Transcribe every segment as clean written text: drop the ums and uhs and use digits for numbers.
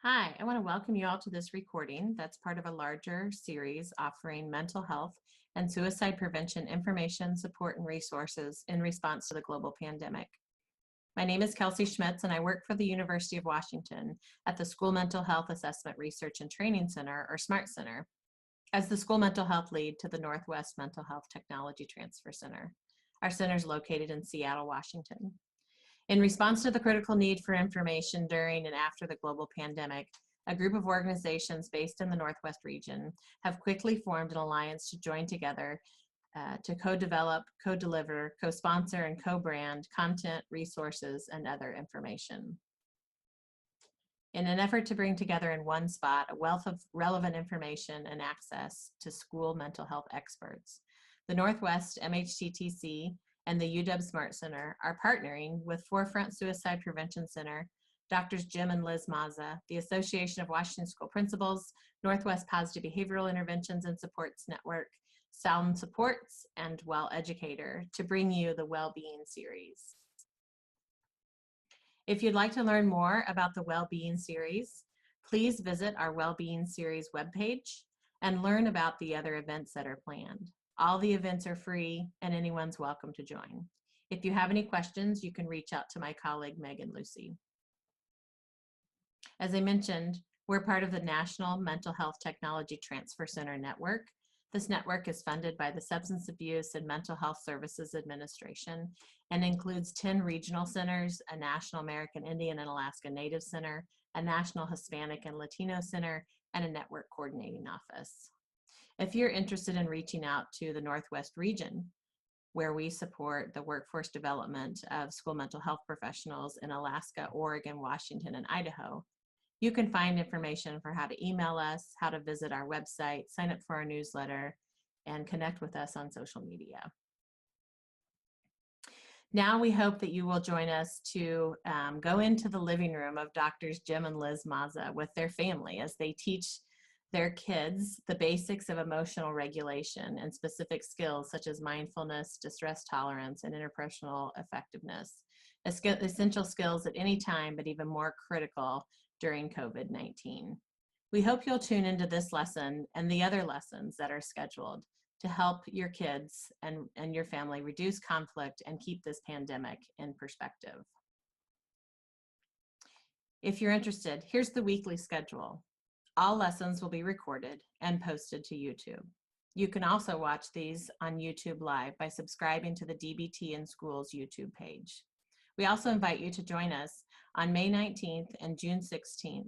Hi, I want to welcome you all to this recording that's part of a larger series offering mental health and suicide prevention information, support, and resources in response to the global pandemic. My name is Kelsey Schmitz, and I work for the University of Washington at the School Mental Health Assessment Research and Training Center, or SMART Center, as the School Mental Health Lead to the Northwest Mental Health Technology Transfer Center. Our center is located in Seattle, Washington. In response to the critical need for information during and after the global pandemic, a group of organizations based in the Northwest region have quickly formed an alliance to join together to co-develop, co-deliver, co-sponsor, and co-brand content, resources, and other information. In an effort to bring together in one spot a wealth of relevant information and access to school mental health experts, the Northwest MHTTC and the UW Smart Center are partnering with Forefront Suicide Prevention Center, Drs. Jim and Liz Mazza, the Association of Washington School Principals, Northwest Positive Behavioral Interventions and Supports Network, Sound Supports, and Well Educator to bring you the Wellbeing Series. If you'd like to learn more about the Wellbeing Series, please visit our Wellbeing Series webpage and learn about the other events that are planned. All the events are free and anyone's welcome to join. If you have any questions, you can reach out to my colleague, Meg and Lucy. As I mentioned, we're part of the National Mental Health Technology Transfer Center Network. This network is funded by the Substance Abuse and Mental Health Services Administration and includes 10 regional centers, a National American Indian and Alaska Native Center, a National Hispanic and Latino Center, and a network coordinating office. If you're interested in reaching out to the Northwest region, where we support the workforce development of school mental health professionals in Alaska, Oregon, Washington, and Idaho, you can find information for how to email us, how to visit our website, sign up for our newsletter, and connect with us on social media. Now we hope that you will join us to go into the living room of Drs. Jim and Liz Mazza with their family as they teach their kids the basics of emotional regulation and specific skills such as mindfulness, distress tolerance, and interpersonal effectiveness, essential skills at any time, but even more critical during COVID-19. We hope you'll tune into this lesson and the other lessons that are scheduled to help your kids and your family reduce conflict and keep this pandemic in perspective. If you're interested, here's the weekly schedule. All lessons will be recorded and posted to YouTube. You can also watch these on YouTube Live by subscribing to the DBT in Schools YouTube page. We also invite you to join us on May 19th and June 16th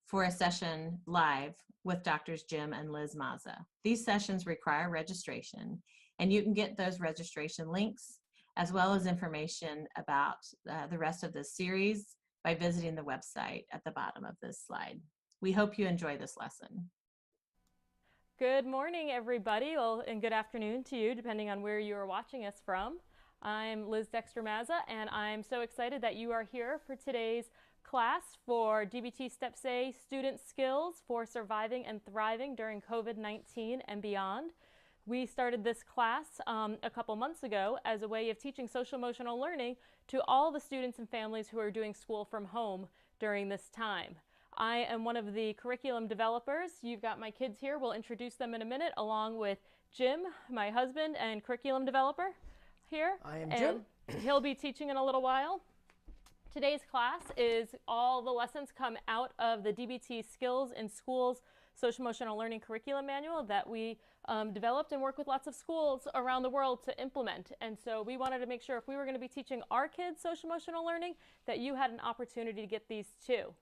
for a session live with Drs. Jim and Liz Mazza. These sessions require registration, and you can get those registration links as well as information about the rest of this series by visiting the website at the bottom of this slide. We hope you enjoy this lesson. Good morning, everybody, and good afternoon to you, depending on where you are watching us from. I'm Liz Dexter Mazza, and I'm so excited that you are here for today's class for DBT Steps A Student Skills for Surviving and Thriving during COVID-19 and beyond. We started this class a couple months ago as a way of teaching social emotional learning to all the students and families who are doing school from home during this time. I am one of the curriculum developers. You've got my kids here. We'll introduce them in a minute, along with Jim, my husband and curriculum developer here. I am Jim. He'll be teaching in a little while. Today's class is all the lessons come out of the DBT Skills in Schools Social Emotional Learning Curriculum Manual that we developed and work with lots of schools around the world to implement. And so we wanted to make sure if we were going to be teaching our kids social emotional learning, that you had an opportunity to get these too.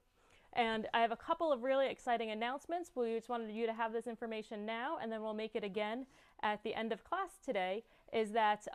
And I have a couple of really exciting announcements. We just wanted you to have this information now, and then we'll make it again at the end of class today, is that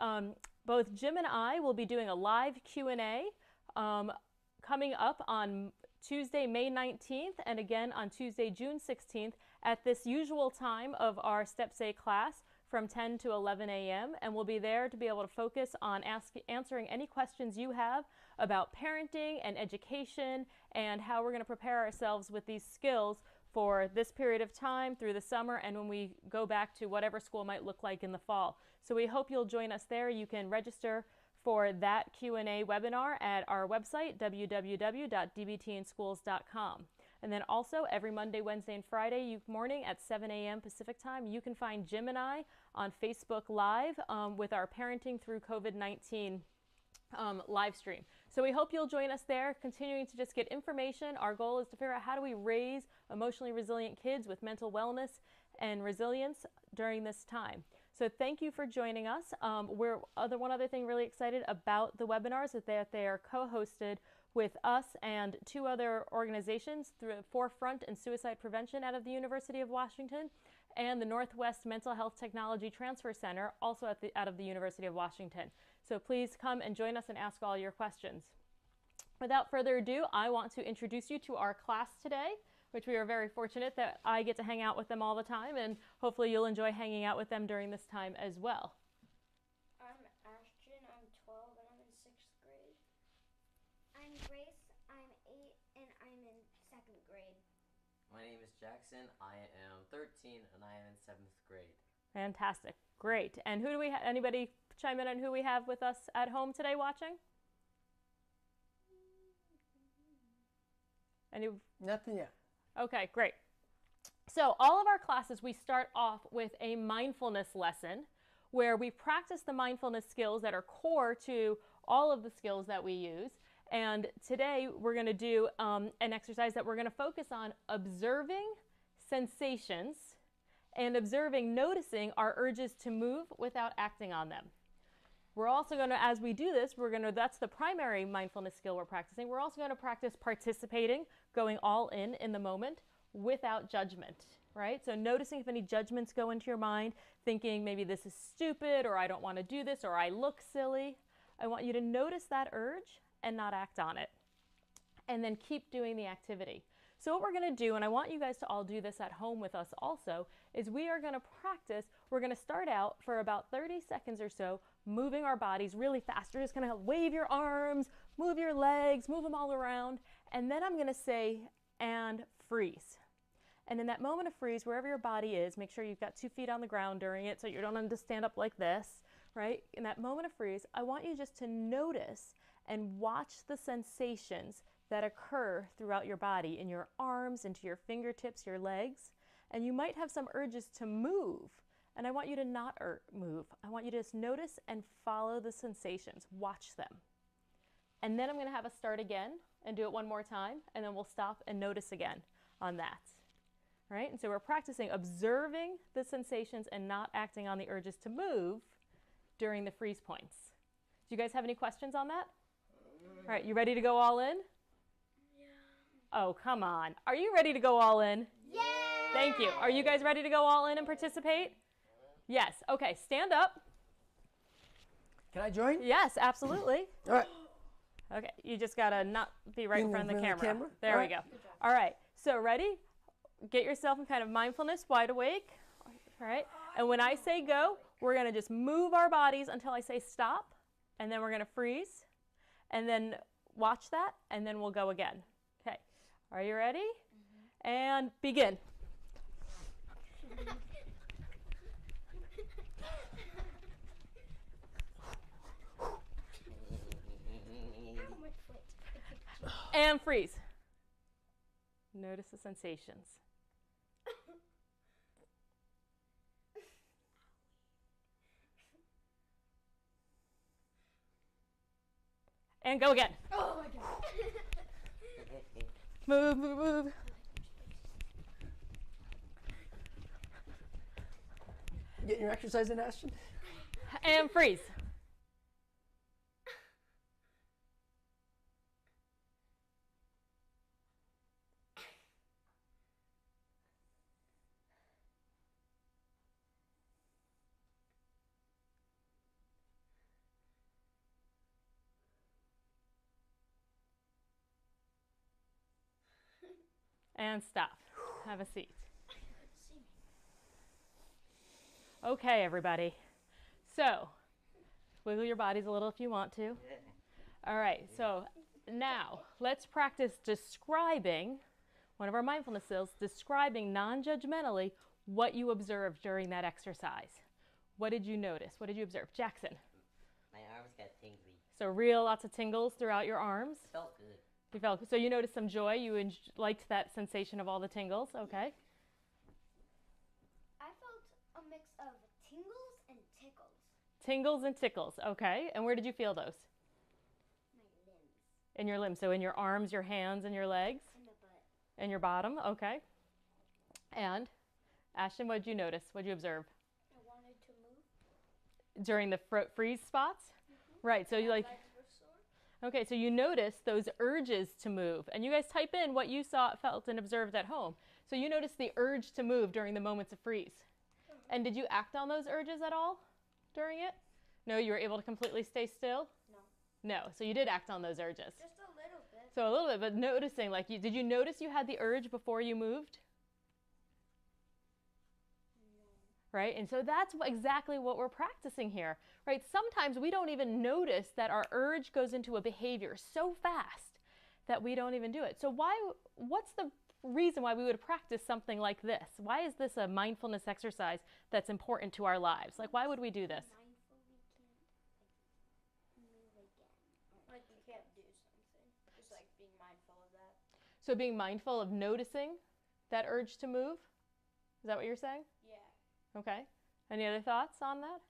both Jim and I will be doing a live Q&A coming up on Tuesday, May 19th, and again on Tuesday, June 16th, at this usual time of our Steps A class from 10 to 11 a.m. And we'll be there to be able to focus on answering any questions you have about parenting and education and how we're going to prepare ourselves with these skills for this period of time through the summer and when we go back to whatever school might look like in the fall. So we hope you'll join us there. You can register for that Q&A webinar at our website, www.dbtinschools.com. And then also every Monday, Wednesday, and Friday morning at 7 a.m. Pacific time, you can find Jim and I on Facebook Live with our Parenting Through COVID-19 live stream. So we hope you'll join us there, continuing to just get information. Our goal is to figure out how do we raise emotionally resilient kids with mental wellness and resilience during this time. So thank you for joining us. One other thing really excited about the webinars is that they are co-hosted with us and 2 other organizations, through Forefront and Suicide Prevention out of the University of Washington, and the Northwest Mental Health Technology Transfer Center, also out of the University of Washington. So please come and join us and ask all your questions. Without further ado, I want to introduce you to our class today, which we are very fortunate that I get to hang out with them all the time, and hopefully you'll enjoy hanging out with them during this time as well. I'm Ashton, I'm 12 and I'm in 6th grade. I'm Grace, I'm 8 and I'm in 2nd grade. My name is Jackson, I am 13 and I am in 7th grade. Fantastic, great. And who do we have? Anybody chime in on who we have with us at home today watching? Nothing yet. Okay, great. So all of our classes, we start off with a mindfulness lesson where we practice the mindfulness skills that are core to all of the skills that we use. And today we're going to do an exercise that we're going to focus on observing sensations and noticing our urges to move without acting on them. We're also going to, as we do this, that's the primary mindfulness skill we're practicing. We're also going to practice participating, going all in the moment without judgment, right? So noticing if any judgments go into your mind, thinking maybe this is stupid, or I don't want to do this, or I look silly. I want you to notice that urge and not act on it. And then keep doing the activity. So what we're going to do, and I want you guys to all do this at home with us also, is we are going to practice. We're going to start out for about 30 seconds or so, moving our bodies really fast. You're just going to wave your arms, move your legs, move them all around. And then I'm going to say, and freeze. And in that moment of freeze, wherever your body is, make sure you've got 2 feet on the ground during it so you don't have to stand up like this, right? In that moment of freeze, I want you just to notice and watch the sensations that occur throughout your body, in your arms, into your fingertips, your legs. And you might have some urges to move. And I want you to not move. I want you to just notice and follow the sensations. Watch them. And then I'm going to have us start again and do it one more time. And then we'll stop and notice again on that. Right? And so we're practicing observing the sensations and not acting on the urges to move during the freeze points. Do you guys have any questions on that? All right, you ready to go all in? Oh, come on. Are you ready to go all in? Yeah! Thank you. Are you guys ready to go all in and participate? Yes. Okay, stand up. Can I join? Yes, absolutely. All right. Okay, you just got to not be right in front of the camera. There All we go. All right, so ready? Get yourself in kind of mindfulness, wide awake. All right, and when I say go, we're going to just move our bodies until I say stop, and then we're going to freeze, and then watch that, and then we'll go again. Okay. Are you ready? Mm-hmm. And begin. And freeze. Notice the sensations. And go again. Oh my god. Move, move, move. Getting your exercise in, Ashton? And freeze. And stop. Have a seat. Okay, everybody. So, wiggle your bodies a little if you want to. All right, so now let's practice describing, one of our mindfulness skills, describing non-judgmentally what you observed during that exercise. What did you notice? What did you observe? Jackson. My arms got tingly. So lots of tingles throughout your arms. Felt good. You felt, so you noticed some joy. You liked that sensation of all the tingles. Okay. I felt a mix of tingles and tickles. Tingles and tickles. Okay. And where did you feel those? My limbs. In your limbs. So in your arms, your hands, and your legs? And the butt. And your bottom. Okay. And Ashton, what did you notice? What did you observe? I wanted to move. During the freeze spots? Right. So you like... Legs were sore. Okay, so you notice those urges to move. And you guys type in what you saw, felt, and observed at home. So you noticed the urge to move during the moments of freeze. And did you act on those urges at all during it? No, you were able to completely stay still? No. No, so you did act on those urges. Just a little bit. So a little bit, but noticing, like, did you notice you had the urge before you moved? Right? And so that's exactly what we're practicing here, right? Sometimes we don't even notice that our urge goes into a behavior so fast that we don't even do it. So what's the reason why we would practice something like this? Why is this a mindfulness exercise that's important to our lives? Like, why would we do this? Mindful, we can't move again. Like you can't do something. Just like being mindful of that. So being mindful of noticing that urge to move? Is that what you're saying? Yeah. Okay. Any other thoughts on that?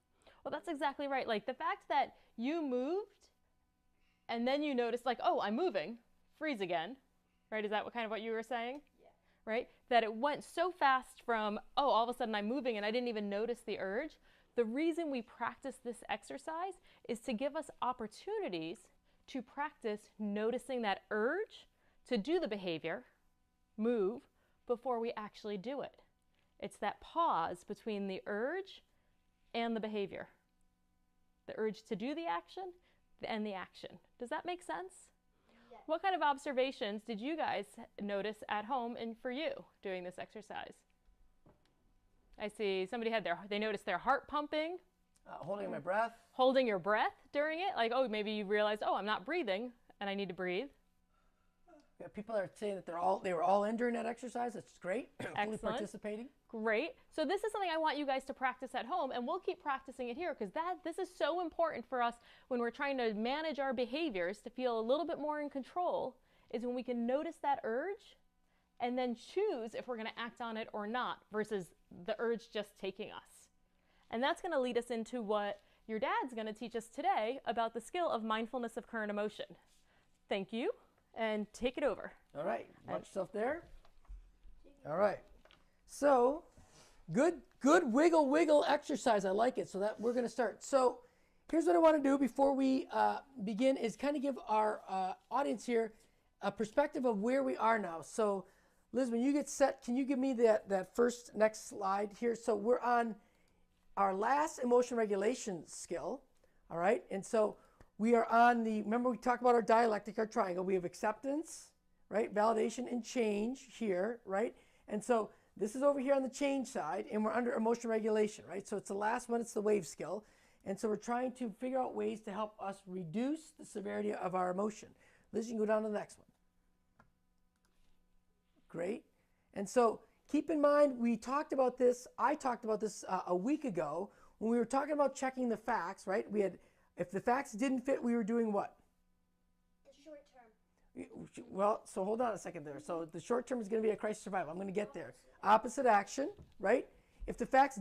Well, that's exactly right. Like the fact that you moved and then you noticed like, oh, I'm moving, freeze again, right? Is that what you were saying? Yeah. Right? That it went so fast from, oh, all of a sudden I'm moving and I didn't even notice the urge. The reason we practice this exercise is to give us opportunities to practice noticing that urge to do the behavior, move, before we actually do it. It's that pause between the urge and the behavior. The urge to do the action and the action. Does that make sense? Yes. What kind of observations did you guys notice at home and for you doing this exercise? I see somebody they noticed their heart pumping. Holding my breath. Holding your breath during it. Like, oh, maybe you realized, oh, I'm not breathing and I need to breathe. Yeah, people are saying that they were all in during that exercise. That's great. Fully Excellent. participating. Great. So this is something I want you guys to practice at home, and we'll keep practicing it here because this is so important for us when we're trying to manage our behaviors to feel a little bit more in control, is when we can notice that urge and then choose if we're going to act on it or not versus the urge just taking us. And that's going to lead us into what your dad's going to teach us today about the skill of mindfulness of current emotion. Thank you, and take it over. All right. Watch yourself there. All right. So, good wiggle exercise. I like it. So that we're going to start. So, here's what I want to do before we begin is kind of give our audience here a perspective of where we are now. So, Liz, when you get set, can you give me that next slide here? So, we're on our last emotion regulation skill. All right. And so, we are on remember we talked about our dialectic, our triangle. We have acceptance, right? Validation and change here, right? And so, this is over here on the change side, and we're under emotion regulation, right? So it's the last one, it's the wave skill. And so we're trying to figure out ways to help us reduce the severity of our emotion. Liz, you can go down to the next one. Great. And so keep in mind, I talked about this a week ago when we were talking about checking the facts, right? If the facts didn't fit, we were doing what? The short term. Well, so hold on a second there. So the short term is going to be a crisis survival. I'm going to get there. Opposite action, right? If the facts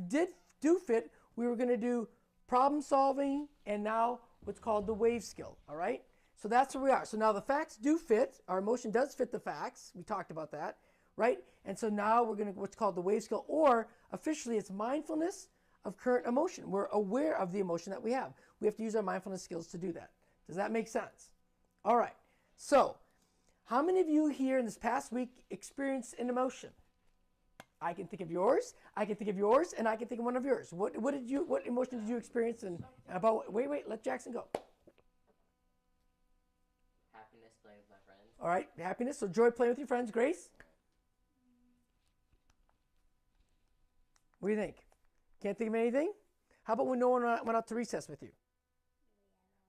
do fit, we were going to do problem solving and now what's called the wave skill, all right? So that's where we are. So now the facts do fit. Our emotion does fit the facts. We talked about that, right? And so now we're going to what's called the wave skill, or officially it's mindfulness of current emotion. We're aware of the emotion that we have. We have to use our mindfulness skills to do that. Does that make sense? All right. So how many of you here in this past week experienced an emotion? I can think of yours, I can think of yours, and I can think of one of yours. What emotion did you experience and about, wait, let Jackson go. Happiness, playing with my friends. All right, happiness, so joy playing with your friends. Grace? What do you think? Can't think of anything? How about when no one went out to recess with you?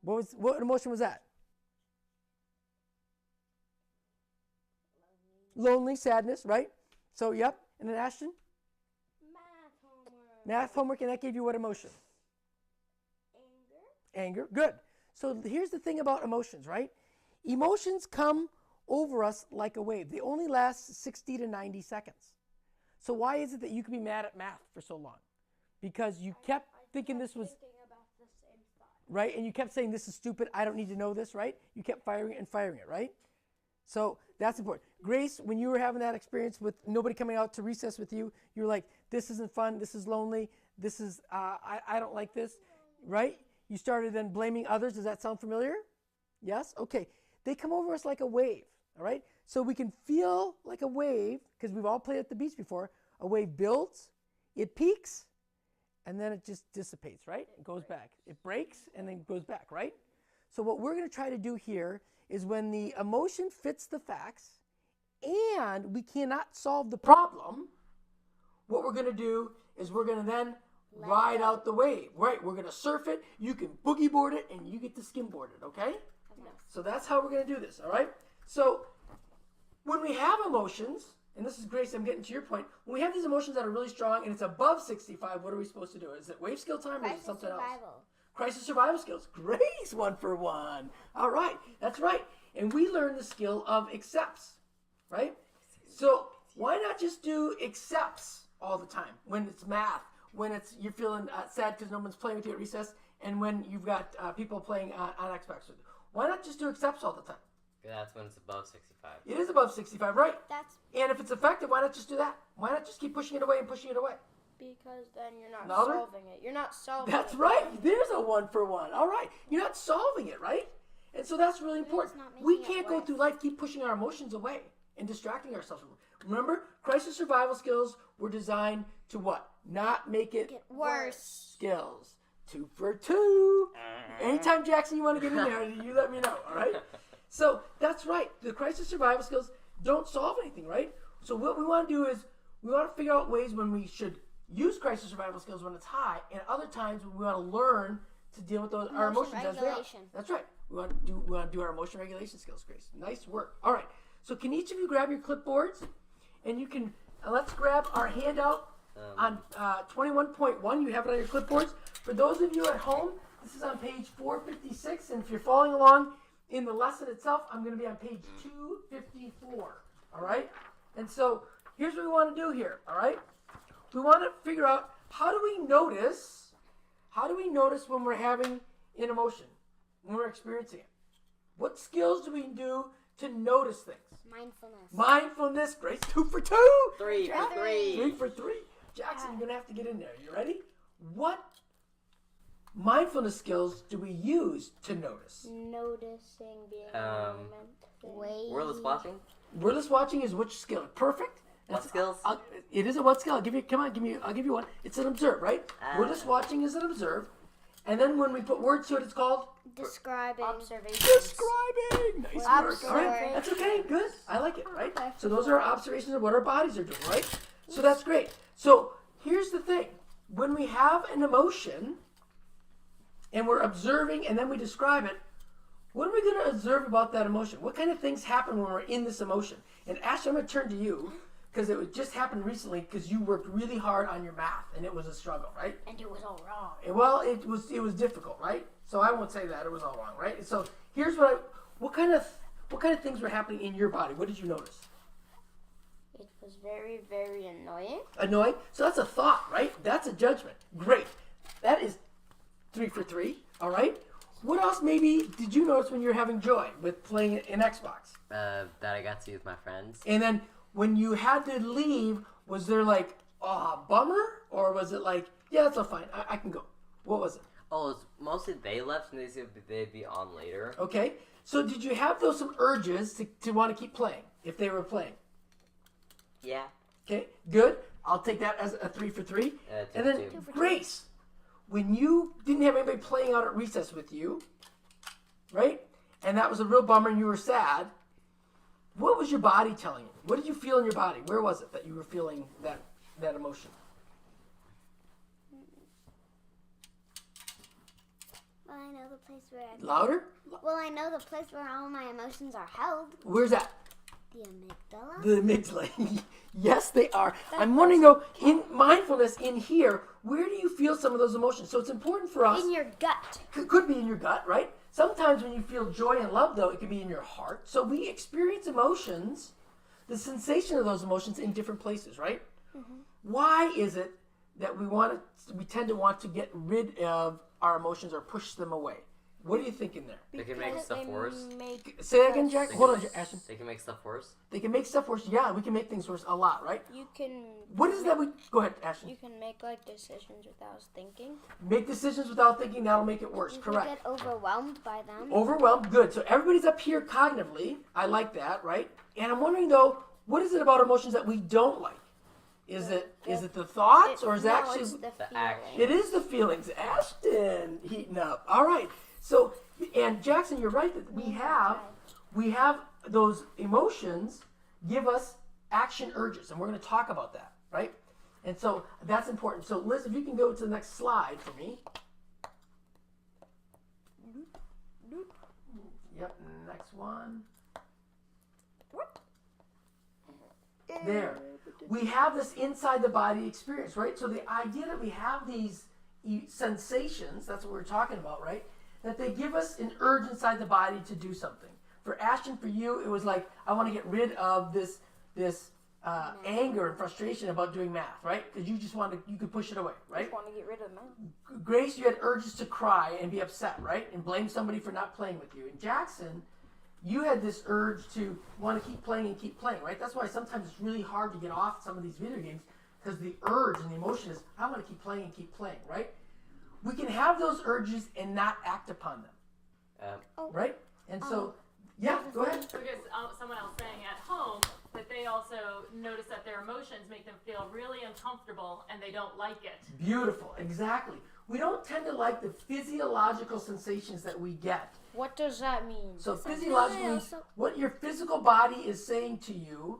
What emotion was that? Lonely, sadness, right? So, yep. And then Ashton? Math homework. Math homework, and that gave you what emotion? Anger. Anger. Good. So here's the thing about emotions, right? Emotions come over us like a wave. They only last 60 to 90 seconds. So why is it that you can be mad at math for so long? Because you kept thinking this was, Thinking about the same thought. right? And you kept saying, this is stupid, I don't need to know this, right? You kept firing it and firing it, right? So that's important. Grace, when you were having that experience with nobody coming out to recess with you, you were like, this isn't fun, this is lonely, this is, I don't like this, right? You started then blaming others. Does that sound familiar? Yes? Okay. They come over us like a wave, all right? So we can feel like a wave, because we've all played at the beach before. A wave builds, it peaks, and then it just dissipates, right? It goes back. It breaks and then goes back, right? So what we're going to try to do here is when the emotion fits the facts and we cannot solve the problem, what we're going to do is we're going to then ride out the wave, right? We're going to surf it, you can boogie board it, and you get to skimboard it, okay? Yes. So that's how we're going to do this, all right? So when we have emotions, and this is Grace, I'm getting to your point, when we have these emotions that are really strong and it's above 65, what are we supposed to do? Is it wave skill time or is it something else? Crisis survival skills. Grace, 1 for 1. All right, that's right. And we learn the skill of accepts, right? So why not just do accepts all the time? When it's math, when it's you're feeling sad because no one's playing with you at recess, and when you've got people playing on Xbox with you. Why not just do accepts all the time? That's when it's above 65. It is above 65, right? That's And if it's effective, why not just do that? Why not just keep pushing it away and pushing it away? Because then you're not Louder? solving it. You're not solving That's it. right. There's a 1 for 1. All right. You're not solving it, right? And so that's really important. not We making it can't go worse. through life keep pushing our emotions away and distracting ourselves from them. Remember, crisis survival skills were designed to what? Not make it get worse. skills. 2 for 2. Anytime, Jackson, you want to get in there, you let me know, all right? So that's right. The crisis survival skills don't solve anything, right? So what we want to do is we want to figure out ways when we should use crisis survival skills when it's high, and other times when we want to learn to deal with those our emotions as they are. regulation. That's right. We want to do our emotion regulation skills, Grace. Nice work. All right. So can each of you grab your clipboards, and you can let's grab our handout on 21.1. You have it on your clipboards. For those of you at home, this is on page 456, and if you're following along in the lesson itself, I'm going to be on page 254. All right. And so here's what we want to do here. All right. We want to figure out how do we notice when we're having an emotion, when we're experiencing it. What skills do we do to notice things? Mindfulness. Mindfulness, Grace, 2 for 2. 3 for 3. 3 for 3. Jackson, you're going to have to get in there. You ready? What mindfulness skills do we use to notice? Noticing, being in the moment. Wordless watching. Wordless watching is which skill? Perfect. What skills? It is a what skill? I'll give you one. It's an observe, right? Wordless watching is an observe. And then when we put words to it, it's called Describing. Observation. describing. Nice work. All right. Observing. That's okay. Good. I like it, right? So those are our observations of what our bodies are doing, right? So that's great. So here's the thing. When we have an emotion and we're observing and then we describe it, what are we going to observe about that emotion? What kind of things happen when we're in this emotion? And Ashley, I'm going to turn to you because it just happened recently because you worked really hard on your math and it was a struggle, right? And it was all wrong. Well, it was difficult, right? So I won't say that it was all wrong, right? So here's what kind of things were happening in your body? What did you notice? It was very, very annoying. Annoying. So that's a thought, right? That's a judgment. Great. That is 3 for 3. All right. What else maybe did you notice when you were having joy with playing an Xbox? That I got to see with my friends. And then when you had to leave, was there like a bummer, or was it like, yeah, that's all fine, I can go? What was it? Oh, it's mostly they left and they said they'd be on later. Okay. So did you have some urges to want to keep playing if they were playing? Yeah. Okay, good. I'll take that as a 3 for 3. 2 And for then 2. Grace, when you didn't have anybody playing out at recess with you, right? And that was a real bummer and you were sad. What was your body telling you? What did you feel in your body? Where was it that you were feeling that emotion? Well, I know the place where Louder? Well, I know the place where all my emotions are held. Where's that? The amygdala. The amygdala. Yes, they are. I'm wondering though, in mindfulness, in here, where do you feel some of those emotions? So it's important for us. In your gut. Could be in your gut, right? Sometimes when you feel joy and love, though, it can be in your heart. So we experience emotions, the sensation of those emotions in different places, right? Why is it that we tend to want to get rid of our emotions or push them away? What are you thinking there? They can make stuff worse. Say that again, Jack. Hold on, Ashton. They can make stuff worse. They can make stuff worse. Yeah, we can make things worse a lot, right? You can. What is that? Go ahead, Ashton. You can make like decisions without thinking. Make decisions without thinking. That'll make it worse. You Correct. get overwhelmed by them. Overwhelmed. Good. So everybody's up here cognitively. I like that, right? And I'm wondering though, what is it about emotions that we don't like? Is it the thoughts or is it actually it's the action? feeling. It is the feelings. Ashton heating up. All right. So, and Jackson, you're right that we have those emotions give us action urges, and we're going to talk about that, right? And so that's important. So, Liz, if you can go to the next slide for me. Yep, next one. There. We have this inside the body experience, right? So the idea that we have these sensations, that's what we're talking about, right? That they give us an urge inside the body to do something. For Ashton, for you, it was like, I want to get rid of this anger and frustration about doing math, right? Because you could push it away, right? Just want to get rid of math. Grace, you had urges to cry and be upset, right? And blame somebody for not playing with you. And Jackson, you had this urge to want to keep playing and keep playing, right? That's why sometimes it's really hard to get off some of these video games, because the urge and the emotion is, I want to keep playing, right? We can have those urges and not act upon them, right? And so, yeah, go ahead. Because someone else saying at home that they also notice that their emotions make them feel really uncomfortable and they don't like it. Beautiful, exactly. We don't tend to like the physiological sensations that we get. What does that mean? So physiologically, what your physical body is saying to you,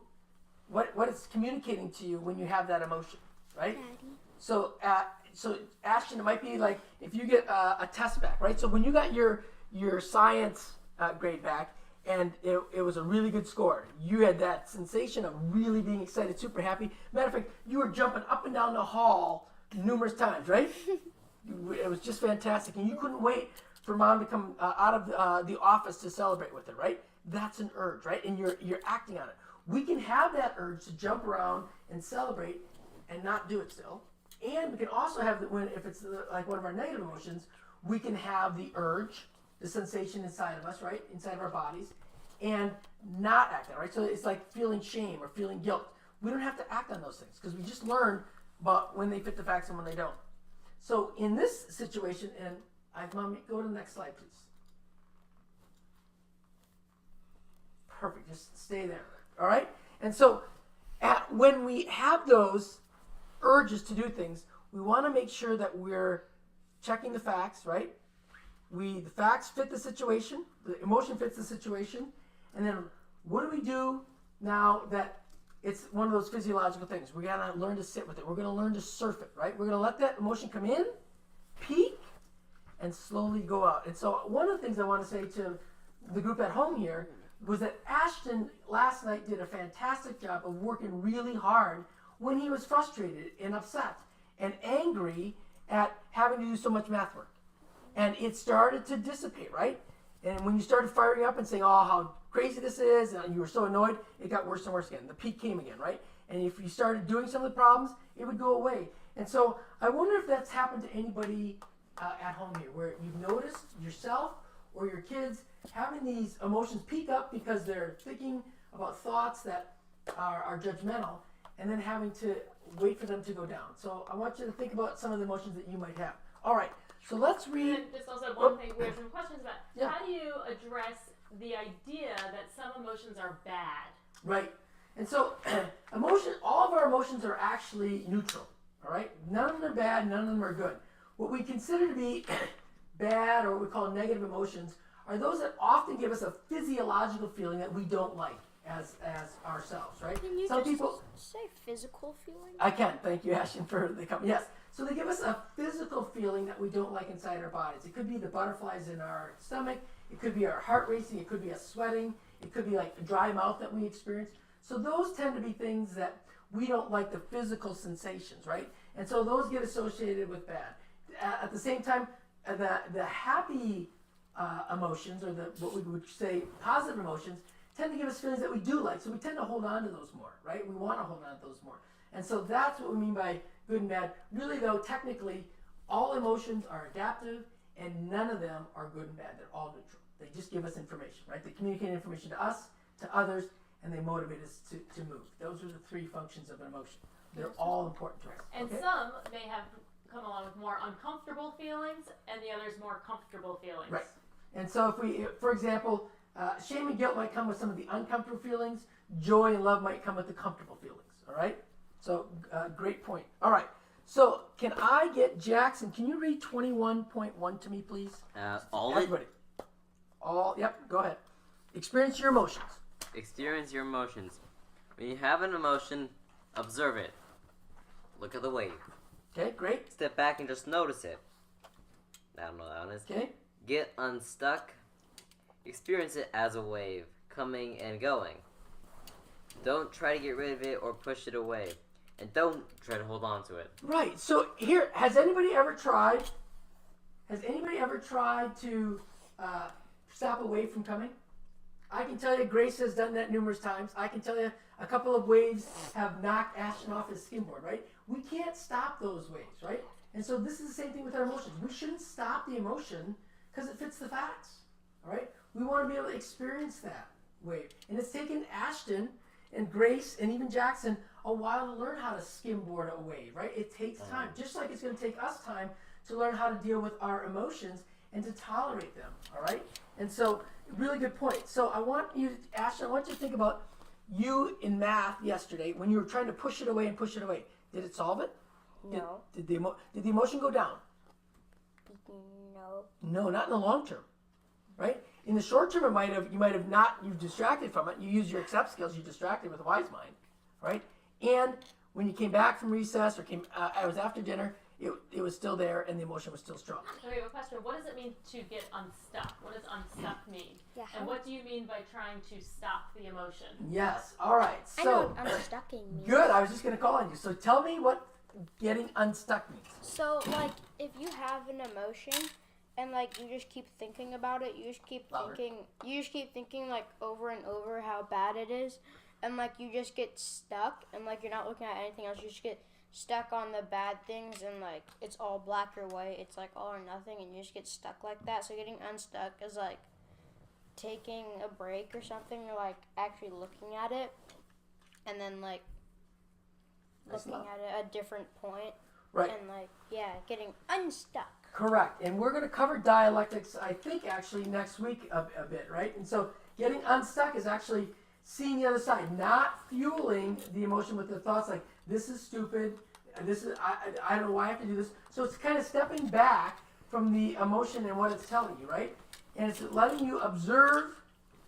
what it's communicating to you when you have that emotion, right? Daddy. So Ashton, it might be like if you get a test back, right? So when you got your science grade back and it was a really good score, you had that sensation of really being excited, super happy. Matter of fact, you were jumping up and down the hall numerous times, right? It was just fantastic, and you couldn't wait for mom to come out of the office to celebrate with it, right? That's an urge, right? And you're acting on it. We can have that urge to jump around and celebrate and not do it still. And we can also have if it's like one of our negative emotions, we can have the urge, the sensation inside of us, right? Inside of our bodies, and not act on it, right? So it's like feeling shame or feeling guilt. We don't have to act on those things because we just learn about when they fit the facts and when they don't. So in this situation, and Mom, go to the next slide, please. Perfect. Just stay there. All right? And so when we have those urges to do things, we want to make sure that we're checking the facts, right? The facts fit the situation, the emotion fits the situation, and then what do we do now that it's one of those physiological things? We're going to learn to sit with it. We're going to learn to surf it, right? We're going to let that emotion come in, peak, and slowly go out. And so one of the things I want to say to the group at home here was that Ashton last night did a fantastic job of working really hard when he was frustrated and upset and angry at having to do so much math work. And it started to dissipate, right? And when you started firing up and saying, oh, how crazy this is, and you were so annoyed, it got worse and worse again. The peak came again, right? And if you started doing some of the problems, it would go away. And so I wonder if that's happened to anybody at home here, where you've noticed yourself or your kids having these emotions peak up because they're thinking about thoughts that are judgmental, and then having to wait for them to go down. So I want you to think about some of the emotions that you might have. All right, so let's read. And just also one thing, we have some questions about how do you address the idea that some emotions are bad? Right, and so all of our emotions are actually neutral. All right, none of them are bad, none of them are good. What we consider to be bad, or what we call negative emotions, are those that often give us a physiological feeling that we don't like as ourselves, right? Can you Some people say physical feeling? I can. Thank you, Ashton, for the comment. Yes. So they give us a physical feeling that we don't like inside our bodies. It could be the butterflies in our stomach. It could be our heart racing. It could be us sweating. It could be like a dry mouth that we experience. So those tend to be things that we don't like, the physical sensations, right? And so those get associated with bad. At the same time, the happy emotions, or what we would say positive emotions, tend to give us feelings that we do like. So we tend to hold on to those more, right? We want to hold on to those more. And so that's what we mean by good and bad. Really, though, technically, all emotions are adaptive, and none of them are good and bad. They're all neutral. They just give us information, right? They communicate information to us, to others, and they motivate us to move. Those are the three functions of an emotion. They're all important to us. And okay? some may have come along with more uncomfortable feelings, and the others more comfortable feelings. Right. And so for example, shame and guilt might come with some of the uncomfortable feelings. Joy and love might come with the comfortable feelings. All right? So great point. All right. So can I get Jackson, can you read 21.1 to me, please? Everybody. Yep, go ahead. Experience your emotions. Experience your emotions. When you have an emotion, observe it. Look at the wave. Okay, great. Step back and just notice it. I don't know what that one is. Okay. Get unstuck. Experience it as a wave, coming and going. Don't try to get rid of it or push it away. And don't try to hold on to it. Right. So here, has anybody ever tried to stop a wave from coming? I can tell you Grace has done that numerous times. I can tell you a couple of waves have knocked Ashton off his skimboard, right? We can't stop those waves, right? And so this is the same thing with our emotions. We shouldn't stop the emotion because it fits the facts, all right? We want to be able to experience that wave. And it's taken Ashton and Grace and even Jackson a while to learn how to skimboard a wave, right? It takes time, just like it's going to take us time to learn how to deal with our emotions and to tolerate them, all right? And so, really good point. So I want you, Ashton, I want you to think about you in math yesterday when you were trying to push it away and push it away. Did it solve it? No. Did the emotion go down? No. No, not in the long term, right? In the short term, you might have not, you distracted from it. You use your accept skills, you distracted with a wise mind, right? And when you came back from recess or it was after dinner, it was still there and the emotion was still strong. So we have a question. What does it mean to get unstuck? What does unstuck mean? Yeah. And what do you mean by trying to stop the emotion? Yes. All right. I know So what unstucking means. good. I was just going to call on you. So tell me what getting unstuck means. So, like, if you have an emotion and, like, you just keep thinking about it, you just keep thinking, like, over and over how bad it is, and, like, you just get stuck, and, like, you're not looking at anything else, you just get stuck on the bad things, and, like, it's all black or white, it's, like, all or nothing, and you just get stuck like that. So getting unstuck is, like, taking a break or something, or, like, actually looking at it, and then, like, looking at it at a different point. Right. And, like, yeah, getting unstuck. Correct. And we're going to cover dialectics, I think, actually next week a bit, right? And so getting unstuck is actually seeing the other side, not fueling the emotion with the thoughts like, this is stupid, I don't know why I have to do this. So it's kind of stepping back from the emotion and what it's telling you, right? And it's letting you observe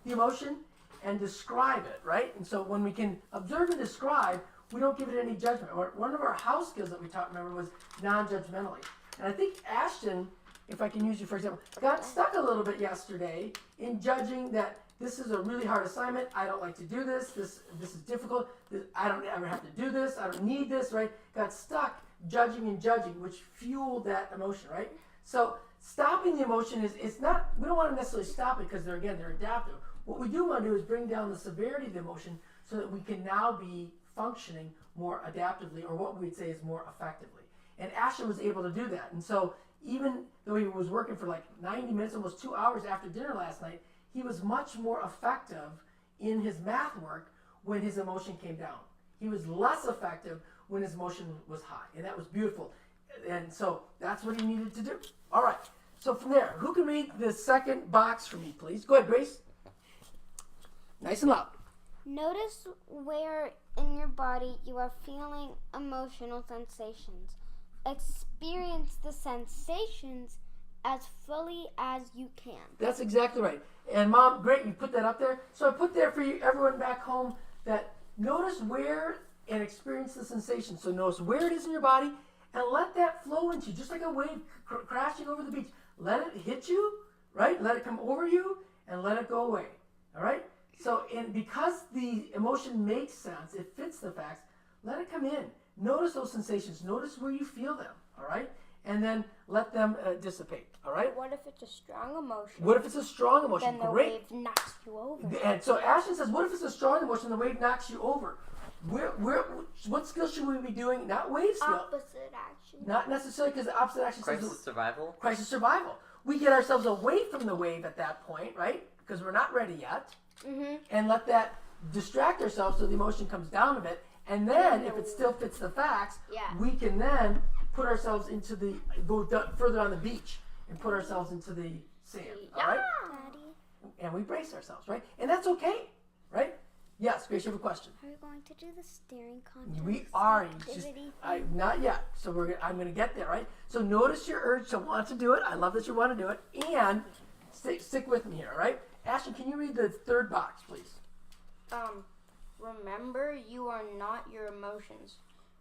the emotion and describe it, right? And so when we can observe and describe, we don't give it any judgment. One of our house skills that we taught, remember, was non-judgmentally. And I think Ashton, if I can use you for example, got stuck a little bit yesterday in judging that this is a really hard assignment. I don't like to do this. This is difficult. I don't ever have to do this. I don't need this, right? Got stuck judging and judging, which fueled that emotion, right? So stopping the emotion it's not, we don't want to necessarily stop it because they're adaptive. What we do want to do is bring down the severity of the emotion so that we can now be functioning more adaptively, or what we'd say is more effectively. And Ashton was able to do that. And so even though he was working for like 90 minutes, almost 2 hours after dinner last night, he was much more effective in his math work when his emotion came down. He was less effective when his emotion was high. And that was beautiful. And so that's what he needed to do. All right. So from there, who can read the second box for me, please? Go ahead, Grace. Nice and loud. Notice where in your body you are feeling emotional sensations. Experience the sensations as fully as you can. That's exactly right. And Mom, great, you put that up there. So I put there for you, everyone back home, that notice where and experience the sensation. So notice where it is in your body and let that flow into you, just like a wave crashing over the beach. Let it hit you, right? Let it come over you and let it go away. All right? So, and because the emotion makes sense, it fits the facts, let it come in. Notice those sensations. Notice where you feel them, all right? and then let them dissipate. All right? What if it's a strong emotion? What if it's a strong emotion? Then the Great. wave knocks you over. And so Ashton says, what if it's a strong emotion, the wave knocks you over? What skill should we be doing? Not wave skill. Opposite action. Not necessarily, because the opposite action Crisis says survival. crisis survival. We get ourselves away from the wave at that point, right? Because we're not ready yet. And let that distract ourselves so the emotion comes down a bit. And then, if it still fits the facts, we can then put ourselves into further on the beach and put ourselves into the sand. All right? Daddy, And we brace ourselves, right? And that's okay, right? Yes, Grace, you have a question. are we going to do the staring contest? We are. activity? Not yet. So I'm going to get there, right? So notice your urge to want to do it. I love that you want to do it. And stick with me here, all right? Ashton, can you read the third box, please? Remember, you are not your emotions.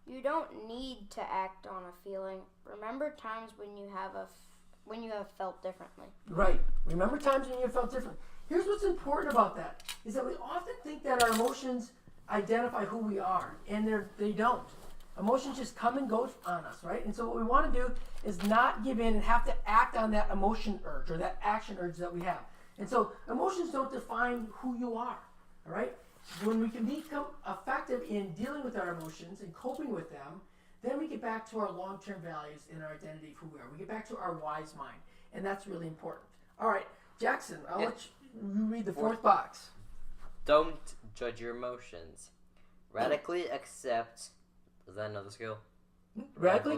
You don't need to act on a feeling. Remember times when you have felt differently. Right. Remember times when you felt different. Here's what's important about that, is that we often think that our emotions identify who we are, and they don't. Emotions just come and go on us, right? And so what we want to do is not give in and have to act on that emotion urge or that action urge that we have. And so emotions don't define who you are, all right? When we can become effective in dealing with our emotions and coping with them, then we get back to our long-term values and our identity of who we are. We get back to our wise mind, and that's really important. All right, Jackson, I'll let you read the fourth box. Don't judge your emotions. Radically accept. Is that another skill? Radical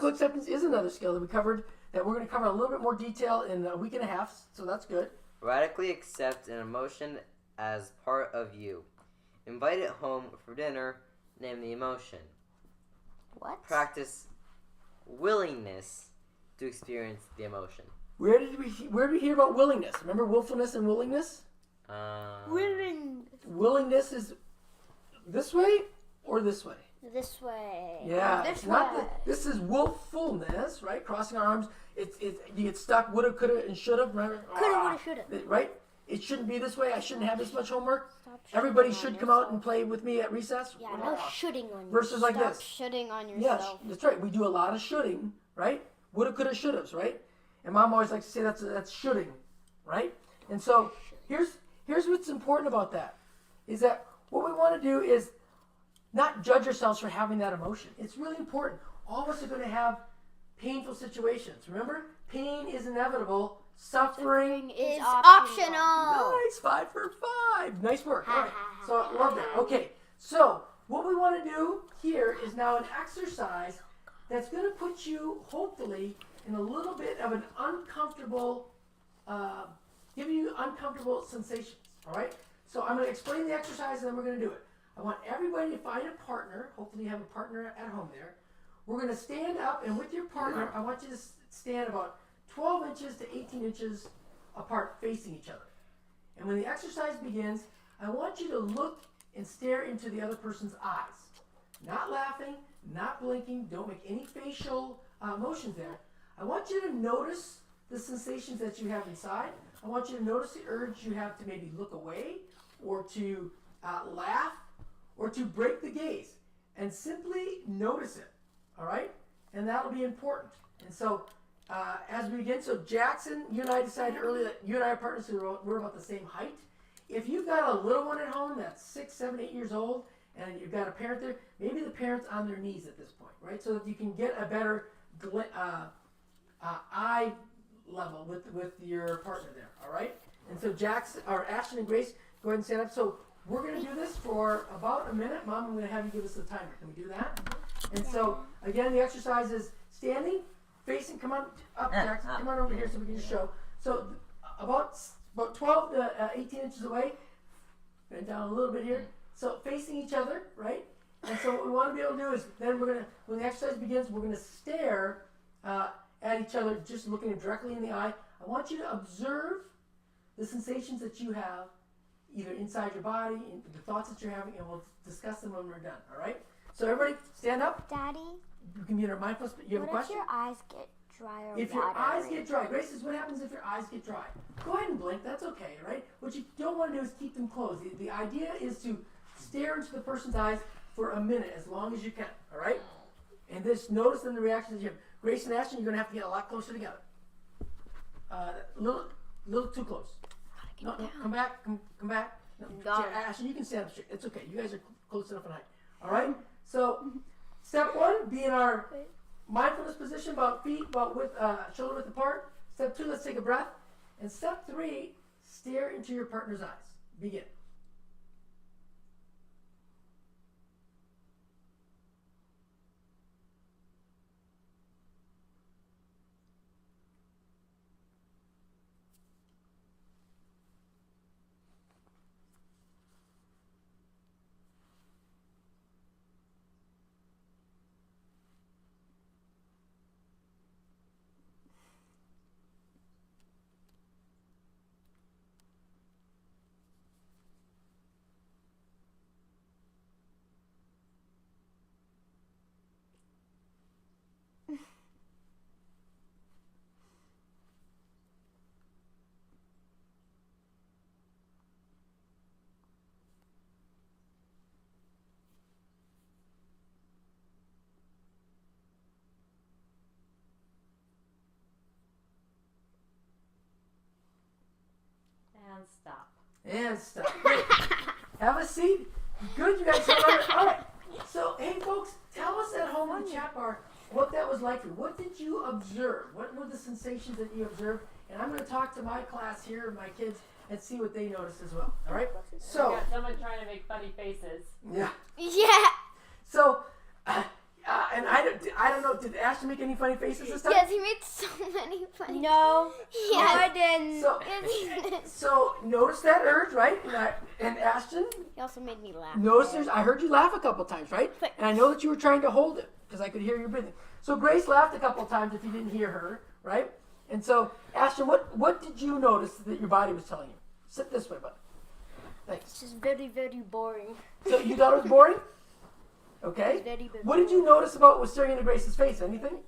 acceptance is another skill that we covered, that we're going to cover in a little bit more detail in a week and a half, so that's good. Radically accept an emotion as part of you. Invite it home for dinner. Name the emotion. What? Practice willingness to experience the emotion. Where did we hear about willingness? Remember willfulness and willingness? Willingness is this way or this way? This way. Yeah, This it's not way. this is willfulness, right? Crossing our arms. It's you get stuck. Woulda, coulda, and shoulda. Remember? Coulda, woulda, shoulda. Right? It shouldn't be this way. I shouldn't have this much homework. Stop Everybody shitting on should come out yourself. and play with me at recess. Yeah, no shooting on yourself. Versus like Stop this. shooting on Yes, yourself. that's right. We do a lot of shoulding, right? Woulda, coulda, shouldas, right? And Mom always likes to say that's shoulding, right? And so here's what's important about that, is that what we want to do is not judge ourselves for having that emotion. It's really important. All of us are going to have painful situations. Remember, pain is inevitable. Suffering Is optional. Nice, 5 for 5. Nice work. All right. So I love that. Okay. So what we want to do here is now an exercise that's going to put you, hopefully, in a little bit of an uncomfortable, giving you uncomfortable sensations. All right. So I'm going to explain the exercise and then we're going to do it. I want everybody to find a partner. Hopefully you have a partner at home there. We're going to stand up, and with your partner, I want you to stand about 12 inches to 18 inches apart, facing each other. And when the exercise begins, I want you to look and stare into the other person's eyes. Not laughing, not blinking, don't make any facial motions there. I want you to notice the sensations that you have inside. I want you to notice the urge you have to maybe look away, or to laugh, or to break the gaze. And simply notice it, all right? And that'll be important. And so as we begin, so Jackson, you and I decided earlier that you and I are partners who we're about the same height. If you've got a little one at home that's 6, 7, 8 years old, and you've got a parent there, maybe the parent's on their knees at this point, right? So that you can get a better eye level with your partner there, all right? And so Jackson, or Ashton and Grace, go ahead and stand up. So we're going to do this for about a minute. Mom, I'm going to have you give us the timer. Can we do that? And so, again, the exercise is standing, facing, come on up, Jackson, come on over here so we can just show. So about 12 to 18 inches away, bend down a little bit here. So facing each other, right? And so what we want to be able to do is, then we're going to, when the exercise begins, we're going to stare at each other, just looking them directly in the eye. I want you to observe the sensations that you have, either inside your body, in the thoughts that you're having, and we'll discuss them when we're done, all right? So everybody stand up. Daddy, You can be in our mindfulness, but you have a what if question? your eyes get dry or If your watery? eyes get dry, Grace says, what happens if your eyes get dry? Go ahead and blink, that's okay, right? What you don't want to do is keep them closed. The idea is to stare into the person's eyes for a minute, as long as you can, all right? And just notice then the reactions you have. Grace and Ashton, you're going to have to get a lot closer together. Little too close. No, come back. Come back. No, Ashton, you can stand up straight. It's okay. You guys are close enough in height. All right? So, step 1, be in our mindfulness position, about feet, about shoulder width apart. Step 2, let's take a breath. And step 3, stare into your partner's eyes. Begin. And stop. And stop. Great. Have a seat. Good, you guys. All right. So, hey, folks, tell us at home in the chat bar what that was like for you. What did you observe? What were the sensations that you observed? And I'm going to talk to my class here, my kids, and see what they noticed as well. All right? So, We got someone trying to make funny faces. yeah. Yeah. So, and I don't know, did Ashton make any funny faces this time? Yes, he made so many funny. No, Yes. I didn't. So, Yes, he did. so notice that urge, right? And Ashton, He also made me laugh. notice I heard you laugh a couple times, right? And I know that you were trying to hold it because I could hear you breathing. So Grace laughed a couple times if you didn't hear her, right? And so, Ashton, what did you notice that your body was telling you? Sit this way, bud. Thanks. It's just very, very boring. So you thought it was boring? Okay. Very, very What did you notice about was staring into Grace's face? Anything?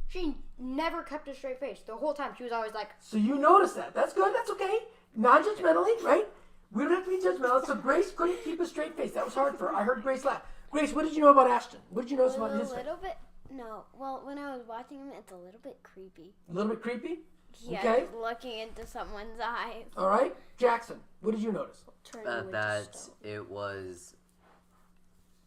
She never kept a straight face the whole time. She was always like, So you noticed that. That's good. That's okay. Non-judgmentally, right? We don't have to be judgmental. So Grace couldn't keep a straight face. That was hard for her. I heard Grace laugh. Grace, what did you know about Ashton? What did you notice about his A face? little bit. No. Well, when I was watching him, it's a little bit creepy. A little bit creepy? Yeah, Okay. just looking into someone's eyes. All right. Jackson, what did you notice? turning into That stone. it was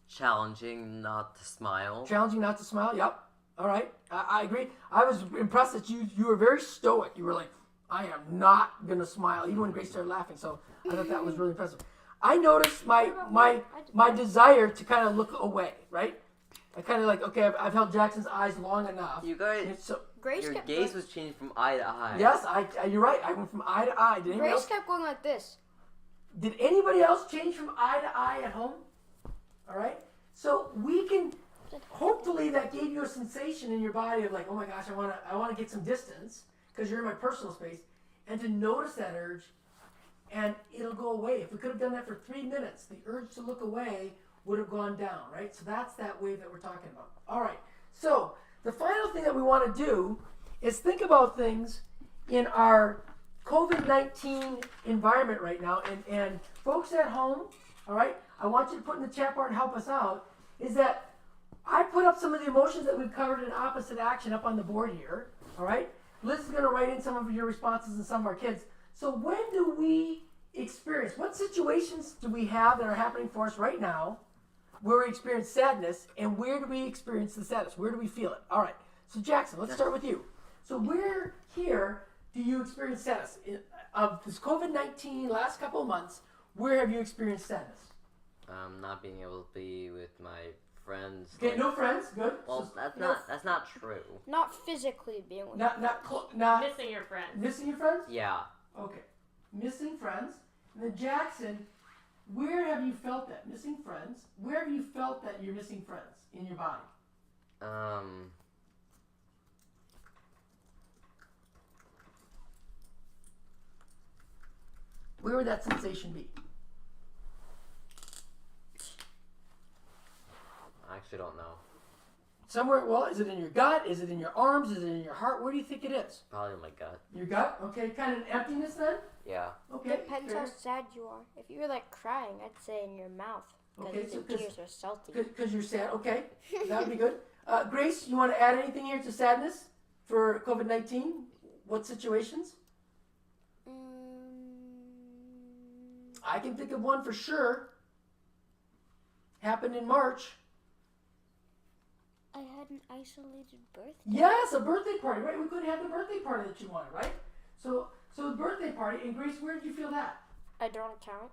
challenging not to smile. Challenging not to smile? Yep. All right. I agree. I was impressed that you were very stoic. You were like, I am not going to smile, even when Grace started laughing. So I thought that was really impressive. I noticed my desire to kind of look away, right? I kind of like, okay, I've held Jackson's eyes long enough. You guys, And so, Grace your kept gaze going, was changing from eye to eye. yes, you're right. I went from eye to eye. Did anybody Grace else? kept going like this. Did anybody else change from eye to eye at home? All right. So we can, hopefully that gave you a sensation in your body of like, oh my gosh, I want to get some distance because you're in my personal space, and to notice that urge, and it'll go away. If we could have done that for 3 minutes, the urge to look away would have gone down, right? So that's that wave that we're talking about. All right. So the final thing that we want to do is think about things in our COVID-19 environment right now, and folks at home, all right, I want you to put in the chat bar and help us out, is that I put up some of the emotions that we've covered in opposite action up on the board here, all right? Liz is going to write in some of your responses and some of our kids. So when do we experience, what situations do we have that are happening for us right now where we experience sadness, and where do we experience the sadness? Where do we feel it? All right, so Jackson, let's start with you. So where here do you experience sadness? Of this COVID-19 last couple of months, where have you experienced sadness? Not being able to be with my friends. Okay, like- no friends, good. Well, So that's not true. Not physically being with not Missing your friends. missing your friends? Yeah. Okay, missing friends. And then Jackson, where have you felt that? Missing friends. Where have you felt that you're missing friends in your body? Where would that sensation be? I actually don't know. Somewhere, well, is it in your gut? Is it in your arms? Is it in your heart? Where do you think it is? Probably my gut. Your gut? Okay, kind of an emptiness then? Yeah. Okay. Depends fair. how sad you are. If you were like crying, I'd say in your mouth. Okay, Because so the tears are salty. because you're sad. Okay, that would be good. Grace, you want to add anything here to sadness for COVID-19? What situations? I can think of one for sure. Happened in March. I had an isolated birthday. Yes, a birthday party, right? We couldn't have the birthday party that you wanted, right? So the birthday party. And Grace, where did you feel that? I don't count.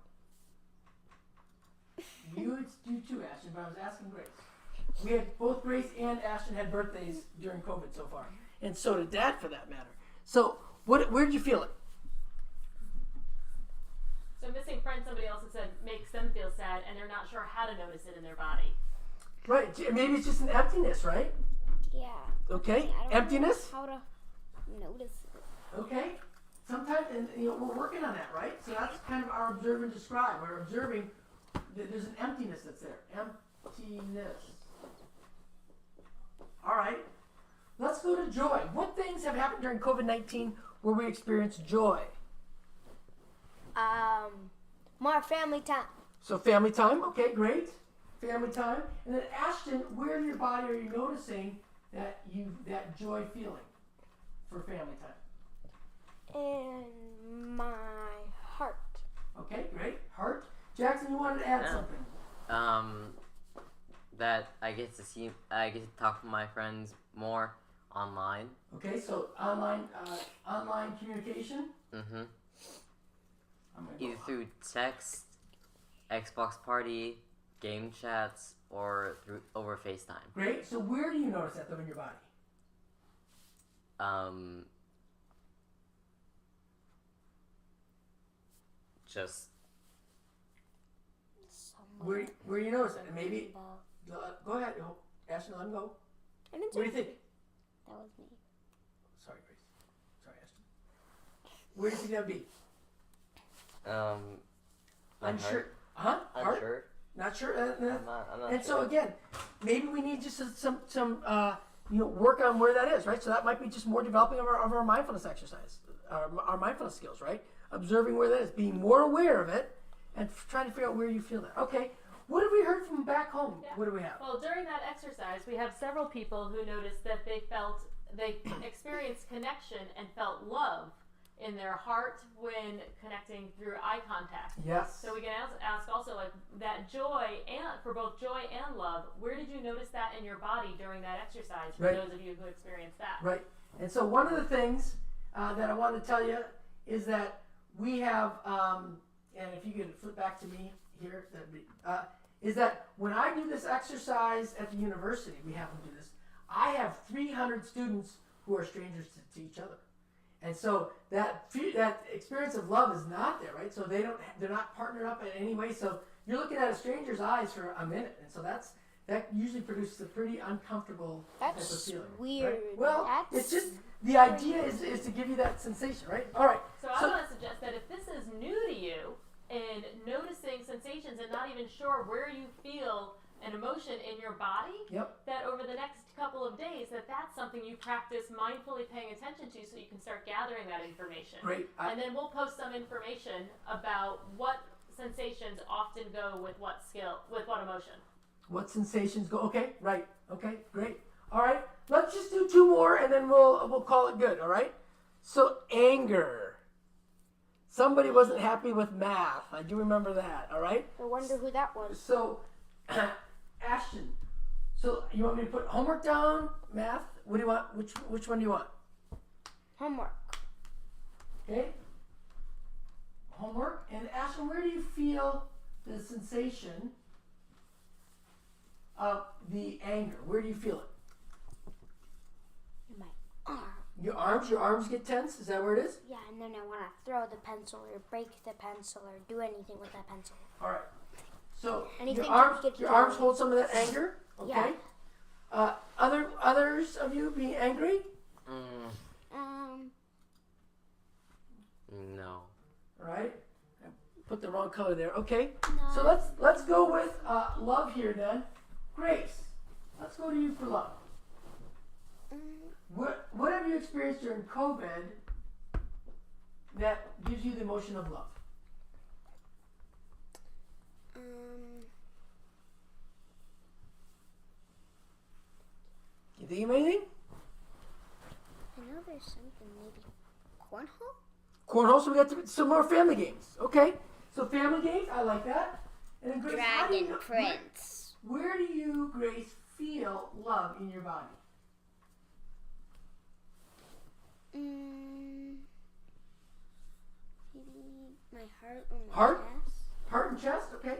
You would do too, Ashton, but I was asking Grace. We had both Grace and Ashton had birthdays during COVID so far, and so did Dad, for that matter. So, where did you feel it? So missing friends, somebody else has said, makes them feel sad, and they're not sure how to notice it in their body. Right. Maybe it's just an emptiness, right? Yeah. Okay. I don't Emptiness. know how to notice it. Okay. Sometimes, and we're working on that, right? So that's kind of our observe and describe. We're observing that there's an emptiness that's there. Emptiness. All right. Let's go to joy. What things have happened during COVID-19 where we experienced joy? More family time. So family time. Okay, great. Family time. And then Ashton, where in your body are you noticing that joy feeling for family time? In my heart. Okay, great. Heart. Jackson, you wanted to add something. That I get to talk to my friends more online. Okay, so online communication. Mm-hmm. I'm gonna Either go. through text, Xbox party, game chats, or over FaceTime. Great. So where do you notice that though in your body? Just Where you notice it? And maybe go ahead. Ashton, let him go. I didn't What do you think? That was me. Sorry, Grace. Sorry, Ashton. Where do you think that would be? my Unsure. heart. Huh? Heart? Unsure. Not sure. I'm not And sure. so again, maybe we need just some work on where that is, right? So that might be just more developing of our mindfulness exercise, our mindfulness skills, right? Observing where that is, being more aware of it, and trying to figure out where you feel that. Okay, what have we heard from back home? Yeah. What do we have? Well, during that exercise, we have several people who noticed that they experienced connection and felt love in their heart when connecting through eye contact. Yes. So we can ask also, like, that joy, and for both joy and love, where did you notice that in your body during that exercise, for Right. those of you who experienced that? Right. And so one of the things that I wanted to tell you is that we have, and if you could flip back to me here, that'd be, is that when I do this exercise at the university, we have them do this, I have 300 students who are strangers to each other. And so that experience of love is not there, right? So they're not partnered up in any way. So you're looking at a stranger's eyes for a minute, and so that usually produces a pretty uncomfortable type of That's feeling. weird. Right? Well, That's it's just the idea is to give you that sensation, right? All right. So I want to suggest that if this is new to you and noticing sensations and not even sure where you feel an emotion in your body, Yep. that over the next couple of days that's something you practice mindfully paying attention to, so you can start gathering that information. Great. And then we'll post some information about what sensations often go with what skill, with what emotion. What sensations go? Okay. Right. Okay. Great. All right. Let's just do two more, and then we'll call it good. All right. So anger. Somebody wasn't happy with math. I do remember that. All right. I wonder who that was. So, Ashton. So you want me to put homework down, math? What do you want? Which one do you want? Homework. Okay. Homework. And Ashton, where do you feel the sensation of the anger? Where do you feel it? In my arm. Your arms get tense? Is that where it is? Yeah, and then I want to throw the pencil or break the pencil or do anything with that pencil. All right. So Anything your arms, to get your arms going. hold some of that anger. Okay. Yeah. Others of you being angry? No. All right. I put the wrong color there. Okay. No. So let's go with love here then. Grace, let's go to you for love. What have you experienced during COVID that gives you the emotion of love? Think of anything? I know there's something, maybe cornhole? Cornhole, so we got some more family games. Okay, so family games, I like that. And then Grace, how do Dragon you, Prince. Where do you, Grace, feel love in your body? Maybe my heart or my Heart? chest. Heart and chest, okay.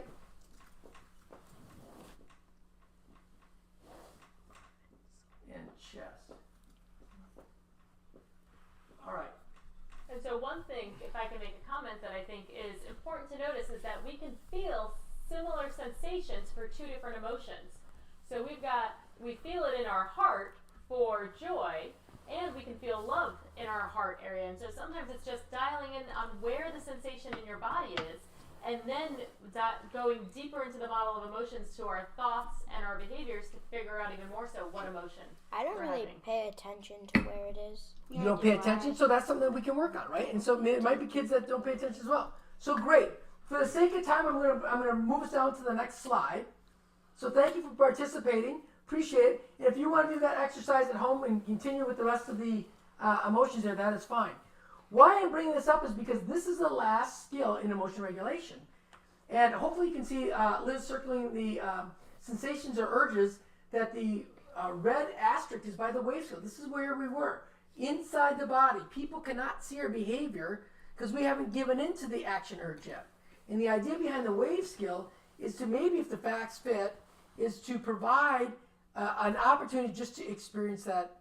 And chest. All right. And so one thing, if I can make a comment that I think is important to notice, is that we can feel similar sensations for two different emotions. So we feel it in our heart for joy, and we can feel love in our heart area. And so sometimes it's just dialing in on where the sensation in your body is, and then going deeper into the model of emotions to our thoughts and our behaviors to figure out even more so what emotion I don't we're really having. pay attention to where it is. You don't pay attention, so that's something that we can work on, right? And so it might be kids that don't pay attention as well. So great. For the sake of time, I'm gonna move us down to the next slide. So thank you for participating. Appreciate it. And if you want to do that exercise at home and continue with the rest of the emotions there, that is fine. Why I'm bringing this up is because this is the last skill in emotion regulation. And hopefully you can see Liz circling the sensations or urges that the red asterisk is by the wave scale. This is where we were. Inside the body. People cannot see our behavior because we haven't given into the action urge yet. And the idea behind the wave skill is to, maybe if the facts fit, is to provide an opportunity just to experience that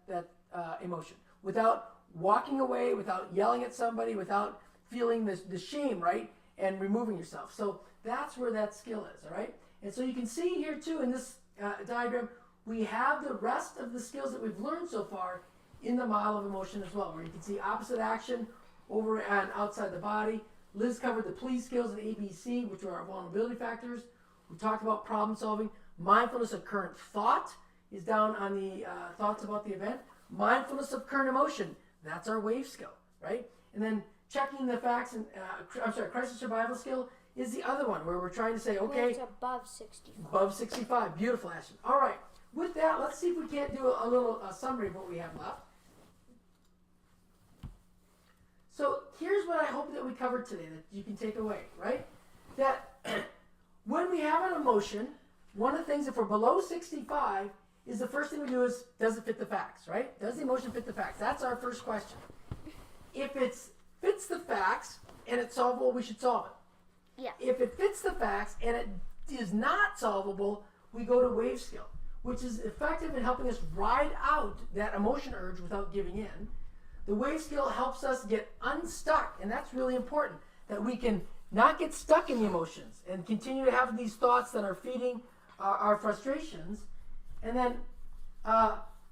emotion without walking away, without yelling at somebody, without feeling the shame, right? And removing yourself. So that's where that skill is, all right? And so you can see here too in this diagram, we have the rest of the skills that we've learned so far in the model of emotion as well, where you can see opposite action over and outside the body. Liz covered the please skills and ABC, which are our vulnerability factors. We talked about problem solving. Mindfulness of current thought is down on the thoughts about the event. Mindfulness of current emotion, that's our wave skill, right? And then checking the facts and, crisis survival skill is the other one where we're trying to say, okay. It's above 65. Above 65, beautiful, Ashton. All right, with that, let's see if we can't do a little summary of what we have left. So here's what I hope that we covered today that you can take away, right? That when we have an emotion, one of the things, if we're below 65, is the first thing we do is, does it fit the facts, right? Does the emotion fit the facts? That's our first question. If it fits the facts and it's solvable, we should solve it. Yeah. If it fits the facts and it is not solvable, we go to wave skill, which is effective in helping us ride out that emotion urge without giving in. The wave skill helps us get unstuck, and that's really important, that we can not get stuck in the emotions and continue to have these thoughts that are feeding our frustrations. And then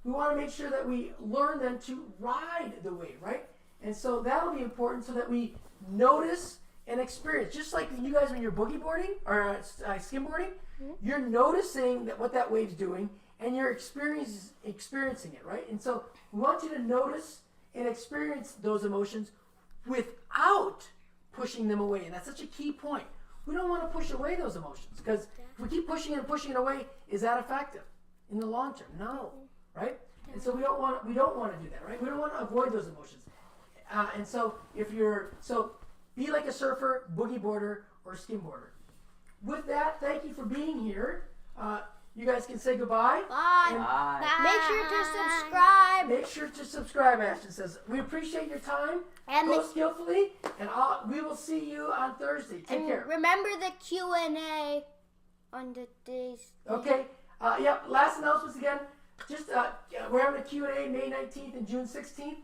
we want to make sure that we learn then to ride the wave, right? And so that'll be important so that we notice and experience. Just like you guys when you're boogie boarding or skimboarding, you're noticing that what that wave's doing and you're experiencing it, right? And so we want you to notice and experience those emotions without pushing them away. And that's such a key point. We don't want to push away those emotions because if we keep pushing it and pushing it away, is that effective in the long term? No, right? And so we don't want to do that, right? We don't want to avoid those emotions. And so be like a surfer, boogie boarder, or skimboarder. With that, thank you for being here. You guys can say goodbye. Bye. Bye. Make sure to subscribe. Make sure to subscribe, Ashton says. We appreciate your time. And Go skillfully, and we will see you on Thursday. Take care. remember the Q&A on the days. Okay. Last announcements again. Just we're having a Q&A May 19th and June 16th,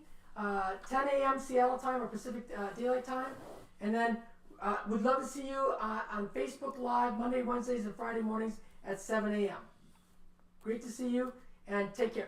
10 a.m. Seattle time or Pacific Daylight Time. And then we'd love to see you on Facebook Live Monday, Wednesdays, and Friday mornings at 7 a.m. Great to see you, and take care.